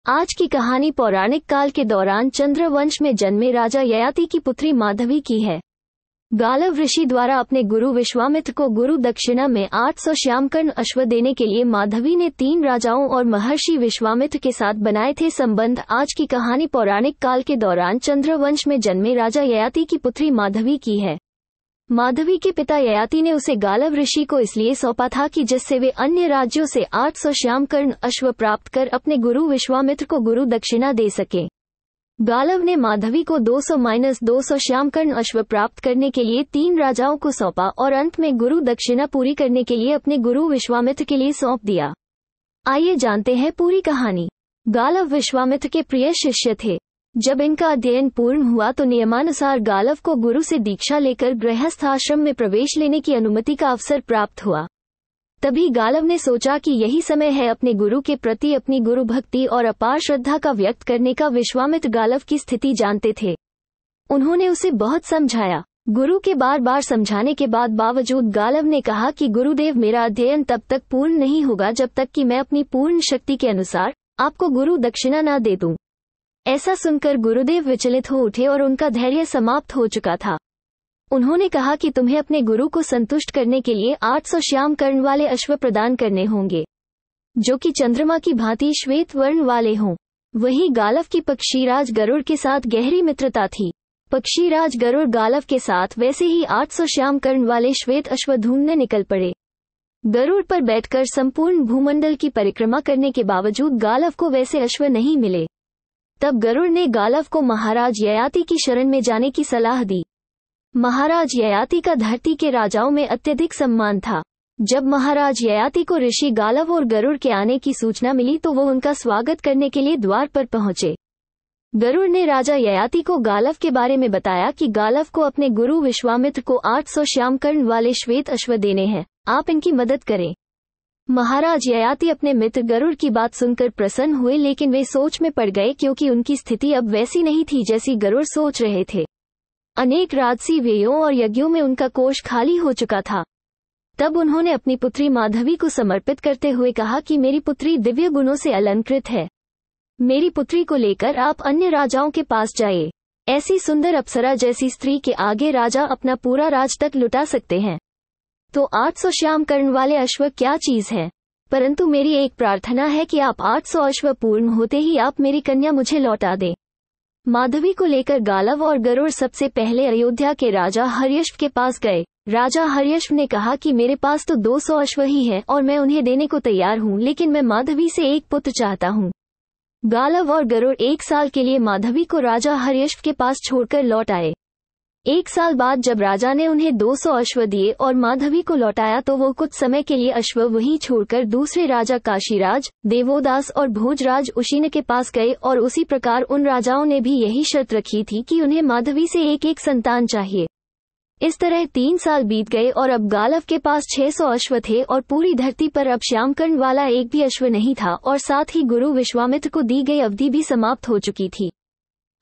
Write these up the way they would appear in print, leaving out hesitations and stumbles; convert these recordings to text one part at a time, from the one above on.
आज की कहानी पौराणिक काल के दौरान चंद्रवंश में जन्मे राजा ययाति की पुत्री माधवी की है। गालव ऋषि द्वारा अपने गुरु विश्वामित्र को गुरु दक्षिणा में 800 श्यामकर्ण अश्व देने के लिए माधवी ने 3 राजाओं और महर्षि विश्वामित्र के साथ बनाए थे संबंध। आज की कहानी पौराणिक काल के दौरान चंद्रवंश में जन्मे राजा ययाति की पुत्री माधवी की है। माधवी के पिता ययाति ने उसे गालव ऋषि को इसलिए सौंपा था कि जिससे वे अन्य राज्यों से 800 श्यामकर्ण अश्व प्राप्त कर अपने गुरु विश्वामित्र को गुरु दक्षिणा दे सके। गालव ने माधवी को 200-200 श्यामकर्ण अश्व प्राप्त करने के लिए 3 राजाओं को सौंपा और अंत में गुरु दक्षिणा पूरी करने के लिए अपने गुरु विश्वामित्र के लिए सौंप दिया। आइए जानते हैं पूरी कहानी। गालव विश्वामित्र के प्रिय शिष्य थे। जब इनका अध्ययन पूर्ण हुआ तो नियमानुसार गालव को गुरु से दीक्षा लेकर गृहस्थ आश्रम में प्रवेश लेने की अनुमति का अवसर प्राप्त हुआ। तभी गालव ने सोचा कि यही समय है अपने गुरु के प्रति अपनी गुरु भक्ति और अपार श्रद्धा का व्यक्त करने का। विश्वामित्र गालव की स्थिति जानते थे। उन्होंने उसे बहुत समझाया। गुरु के बार बार समझाने के बावजूद गालव ने कहा कि गुरुदेव, मेरा अध्ययन तब तक पूर्ण नहीं होगा जब तक कि मैं अपनी पूर्ण शक्ति के अनुसार आपको गुरु दक्षिणा न दे दूं। ऐसा सुनकर गुरुदेव विचलित हो उठे और उनका धैर्य समाप्त हो चुका था। उन्होंने कहा कि तुम्हें अपने गुरु को संतुष्ट करने के लिए 800 श्यामकर्ण वाले अश्व प्रदान करने होंगे, जो कि चंद्रमा की भांति श्वेत वर्ण वाले हों। वहीं गालव की पक्षीराज गरुड़ के साथ गहरी मित्रता थी। पक्षीराज गरुड़ गालव के साथ वैसे ही 800 श्यामकर्ण वाले श्वेत अश्व ढूंढने निकल पड़े। गरुड़ पर बैठकर संपूर्ण भूमंडल की परिक्रमा करने के बावजूद गालव को वैसे अश्व नहीं मिले। तब गरुड़ ने गालव को महाराज ययाति की शरण में जाने की सलाह दी। महाराज ययाति का धरती के राजाओं में अत्यधिक सम्मान था। जब महाराज ययाति को ऋषि गालव और गरुड़ के आने की सूचना मिली तो वो उनका स्वागत करने के लिए द्वार पर पहुंचे। गरुड़ ने राजा ययाति को गालव के बारे में बताया कि गालव को अपने गुरु विश्वामित्र को 800 श्यामकर्ण वाले श्वेत अश्व देने हैं, आप इनकी मदद करें। महाराज ययाति अपने मित्र गरुड़ की बात सुनकर प्रसन्न हुए, लेकिन वे सोच में पड़ गए क्योंकि उनकी स्थिति अब वैसी नहीं थी जैसी गरुड़ सोच रहे थे। अनेक राजसी व्ययों और यज्ञों में उनका कोष खाली हो चुका था। तब उन्होंने अपनी पुत्री माधवी को समर्पित करते हुए कहा कि मेरी पुत्री दिव्य गुणों से अलंकृत है। मेरी पुत्री को लेकर आप अन्य राजाओं के पास जाइए। ऐसी सुंदर अप्सरा जैसी स्त्री के आगे राजा अपना पूरा राज तक लुटा सकते हैं। तो 800 श्यामकर्ण वाले अश्व क्या चीज है, परंतु मेरी एक प्रार्थना है कि आप 800 अश्व पूर्ण होते ही आप मेरी कन्या मुझे लौटा दें। माधवी को लेकर गालव और गरुड़ सबसे पहले अयोध्या के राजा हर्यश्व के पास गए। राजा हर्यश्व ने कहा कि मेरे पास तो 200 अश्व ही हैं और मैं उन्हें देने को तैयार हूं, लेकिन मैं माधवी से एक पुत्र चाहता हूं। गालव और गरुड़ 1 साल के लिए माधवी को राजा हर्यश्व के पास छोड़कर लौट आए। 1 साल बाद जब राजा ने उन्हें 200 अश्व दिए और माधवी को लौटाया तो वो कुछ समय के लिए अश्व वहीं छोड़कर दूसरे राजा काशीराज, देवोदास और भोजराज उशीन के पास गए और उसी प्रकार उन राजाओं ने भी यही शर्त रखी थी कि उन्हें माधवी से एक संतान चाहिए। इस तरह 3 साल बीत गए और अब गालव के पास 600 अश्व थे और पूरी धरती पर अब श्यामकर्ण वाला एक भी अश्व नहीं था और साथ ही गुरु विश्वामित्र को दी गई अवधि भी समाप्त हो चुकी थी।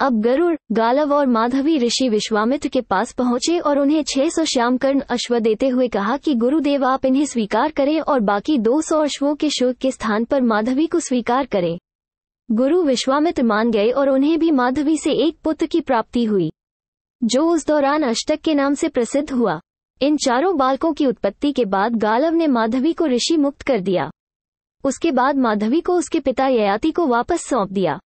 अब गरुड़, गालव और माधवी ऋषि विश्वामित्र के पास पहुंचे और उन्हें 600 श्यामकर्ण अश्व देते हुए कहा कि गुरुदेव आप इन्हें स्वीकार करें और बाकी 200 अश्वों के शुल्क के स्थान पर माधवी को स्वीकार करें। गुरु विश्वामित्र मान गए और उन्हें भी माधवी से एक पुत्र की प्राप्ति हुई, जो उस दौरान अष्टक के नाम से प्रसिद्ध हुआ। इन चारों बालकों की उत्पत्ति के बाद गालव ने माधवी को ऋषि मुक्त कर दिया। उसके बाद माधवी को उसके पिता ययाति को वापस सौंप दिया।